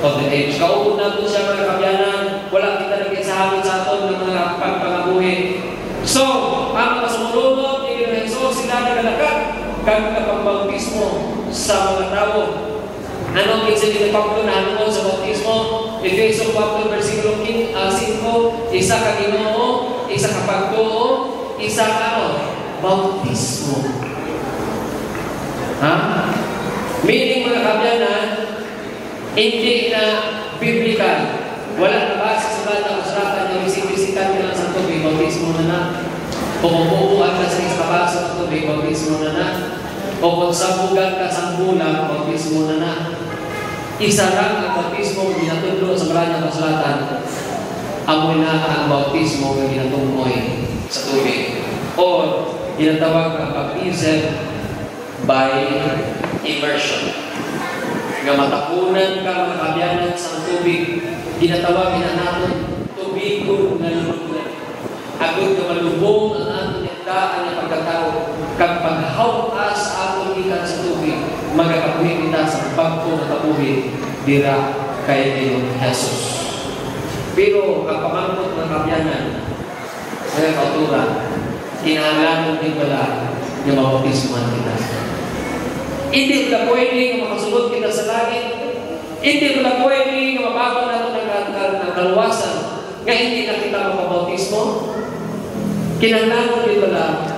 of the age. Kaupod na po siya mga kabyanan, wala kita nagkisahapon sa aton ng mga pagpangabuhi. So, ang mga sumulunod ni Jesus, sila nagalakat kang kapambautismo sa mga tao. Anong minsan ni Pablo na hanungod sa bautismo? Efeso 4, versikulo 5, isa ka Ginoo, isa ka pagtuo, isa ka bautismo. Ha? Meaning mga kabyanan, hindi na biblical. Wala na base sa bata kasulatan na bisik-bisikan nila sa tubig, bautismo na na. O kumukuhan ka sa iskabasa sa tubig, bautismo na na. O kung sabugan ka sa bulang, bautismo na na. Isa lang ang bautismo ginatudlo sa maraming kasulatan. Amoy na ang bautismo na ginatungkoy sa tubig. O ginatawag ang baptism by immersion. Nga matapunan ka mga kabyanan sa tubig, ginatawag na natin tubig na lulubog. Agad na malubog ang ating yagdaan ng pagkatao. Kapag hawas ating ikan sa tubig, magkakabuhin kita sa bagpo na tabuhin dira kay Jesus. Pero ang pamangkot ng kabyanan, mga kauturan, kinahanglan din pala yung mabautismuhan kita. Hindi pala pwede makasunod kita sa langit. Hindi pala pwede mabago natin ng kaluwasan nga hindi na kita mapabautismo. Kinahanglan din pala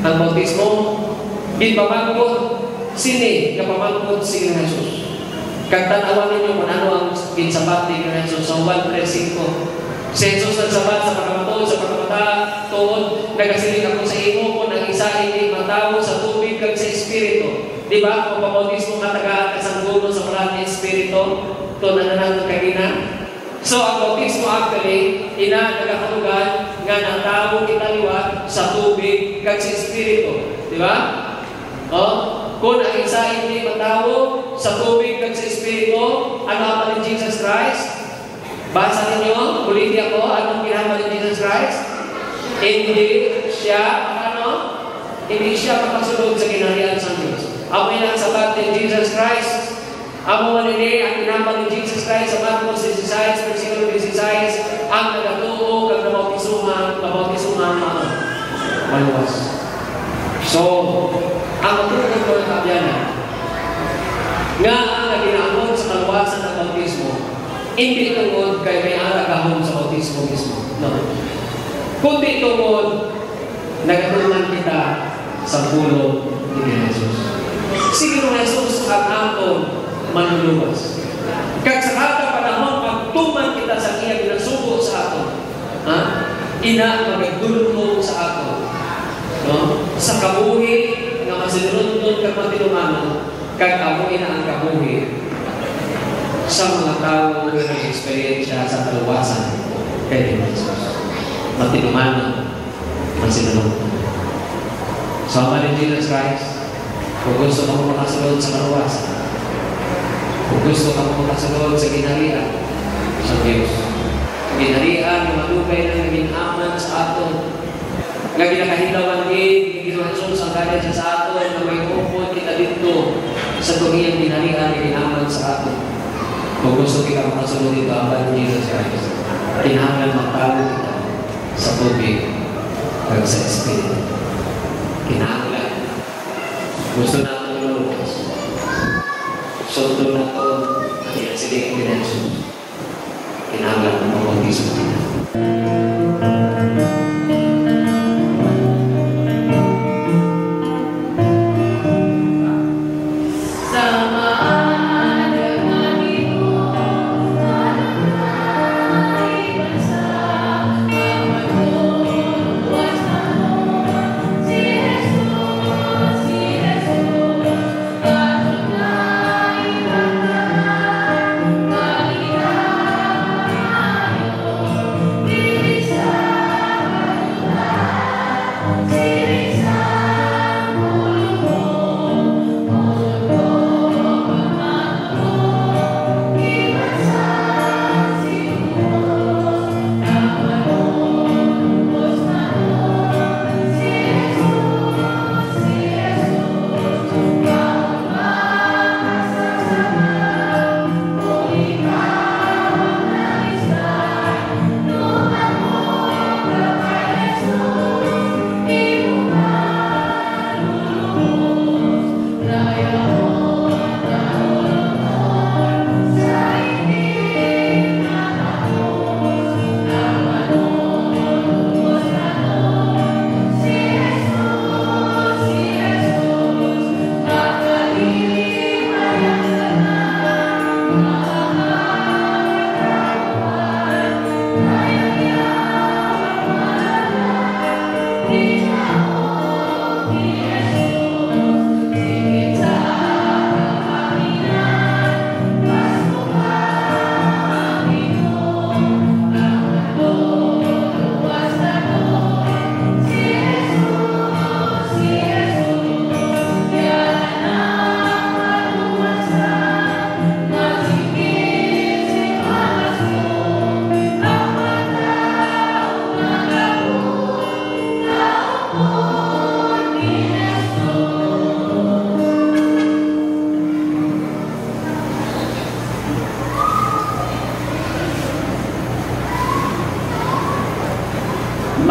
ang bautismo. Di pamangkot sini nga pamangkot si Jesus. Kagtanawan ninyo kung ano ang kinsabat ni Jesus sa 1:5. Si Jesus nagsabat sa pagkamatod, sa pagkamataon, nagasiling ako sa imo kung ang isa hindi matawag sa tubig kag sa Espiritu. Di ba? Kung pabautismo ka taga-kasanggulo sa maraming Espiritu, ito na nananong kanina. So, ang bautismo actually, nagkakalugan nga natawag italiwat sa tubig kag sa Espiritu. Di ba? Kung ang isa hindi matawag sa tubig kag sa Espiritu, ano ang ni Jesus Christ? Basa ninyo, ulit ako, anong ginagawa ni Jesus Christ? Hindi siya makasunod sa kinaharian sa Diyos. Amoy lang sabat ni Jesus Christ. Amo manini ang ginagawa ni Jesus Christ sa Marcos 16, versikulo 16, ang nagatuo kag nabautisuhan maluwas. So, ang matulog ko ng kabyanan nga ang naginaamon sa kaluwasan ng bautismo, hindi tungod kay may aragahon sa bautismo mismo. No. Kundi tungod, nagatunan kita sa pulo ni Jesus. Sige nung Jesus ang aton manluluwas. Kag sa kada panahon, pagtuman kita sa iya ginasubo sa aton. Magagulong sa aton. No? Sa kabuhi, nga masinunod kag matinumanon, kag amo ina ang kabuhi sa mga tao na nag-experiensya sa kaluwasan kay Jesus. Matinumanon, masinunod. So, ang ni Jesus Christ, kung gusto ka mo makasunod sa kaluwasan, kung gusto ka mo makasunod sa ginharian sa Diyos, ginharian, matugay na naging-aman sa aton, nga ginakahilawan din, ginahasong sa kanya sa aton, na may upod kita dito sa tungiyang ginharian, naging-aman sa aton. Kung gusto kita makasunod dito ang ni Jesus Christ, kinahanglan magtawag kita sa tubig at sa Espiritu. Kinahanglan. Gusto natin luluwas. Sunod na ito, at yan siling pinansun. Kinahanglan ng mga bautismo kita. Maria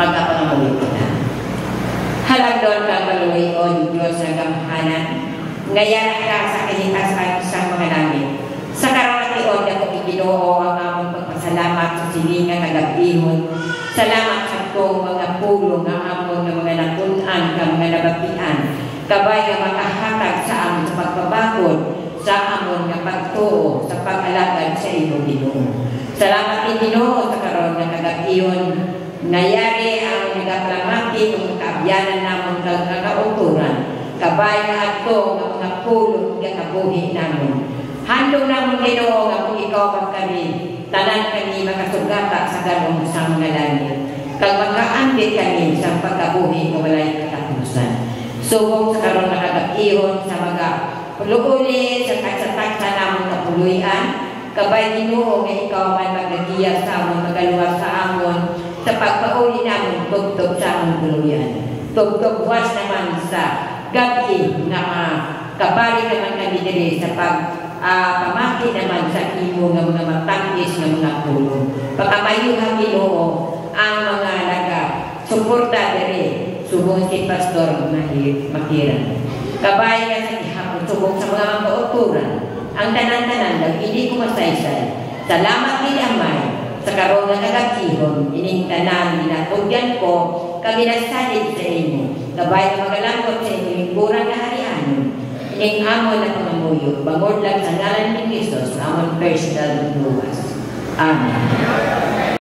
magapangamulit kita. Halagdon kang maluwi o Diyos ng gamhanan, ngayon ka sa kahitasan sa mga langit. Sa karamatiod ako iginoo ang among pagpasalamat sa silingan na gabihon. Salamat sa itong mga pulo ng among ng mga nakunan ka mga nabatian. Kabay nga makahatag sa amon sa pagpabakod, sa amon nga pagtuo, sa pag-alagad sa iyong Ginoo. Salamat din Ginoo sa karon nga kagabiyon. Ngayari ang nagaplamati ng kaabyanan namon kang kakauturan. Kabay nga ato nga mga pulo nga kabuhi namon. Handog namon Ginoo nga kung ikaw ang kami, tanan kami makasugata sa ganong sa mga langit. Kag magkaandit kami sa pagkabuhi nga walay katapusan. Subong sa karon nakagapihon sa mga puluuli sa taksa-taksa namon kapuluyan. Kabay Ginoo nga ikaw man magnagiya sa amon, magaluwas sa amon, sa pagpauli namin tugtog sa among puluyan. Tugtog was naman sa gabi na kabali naman kami diri sa pamati naman sa imo nga mga matangkis nga mga pulo. Pagkamayuhan Ginoo ang mga suporta diri subong si Pastor Makiran. Kabay nga sa gihapon subong sa mga kauturan. Ang tanan-tanan daw hindi ko masaysay. Salamat ni Amay sa karon nga kagabihon ining tanan ginatugyan ko kag ginasalig sa imo. Kabay nga magalangkot sa imo kurang kaharian. Ining amon na pangamuyo bangod lang sa ngalan ni Jesus amon personal luwas. Amen.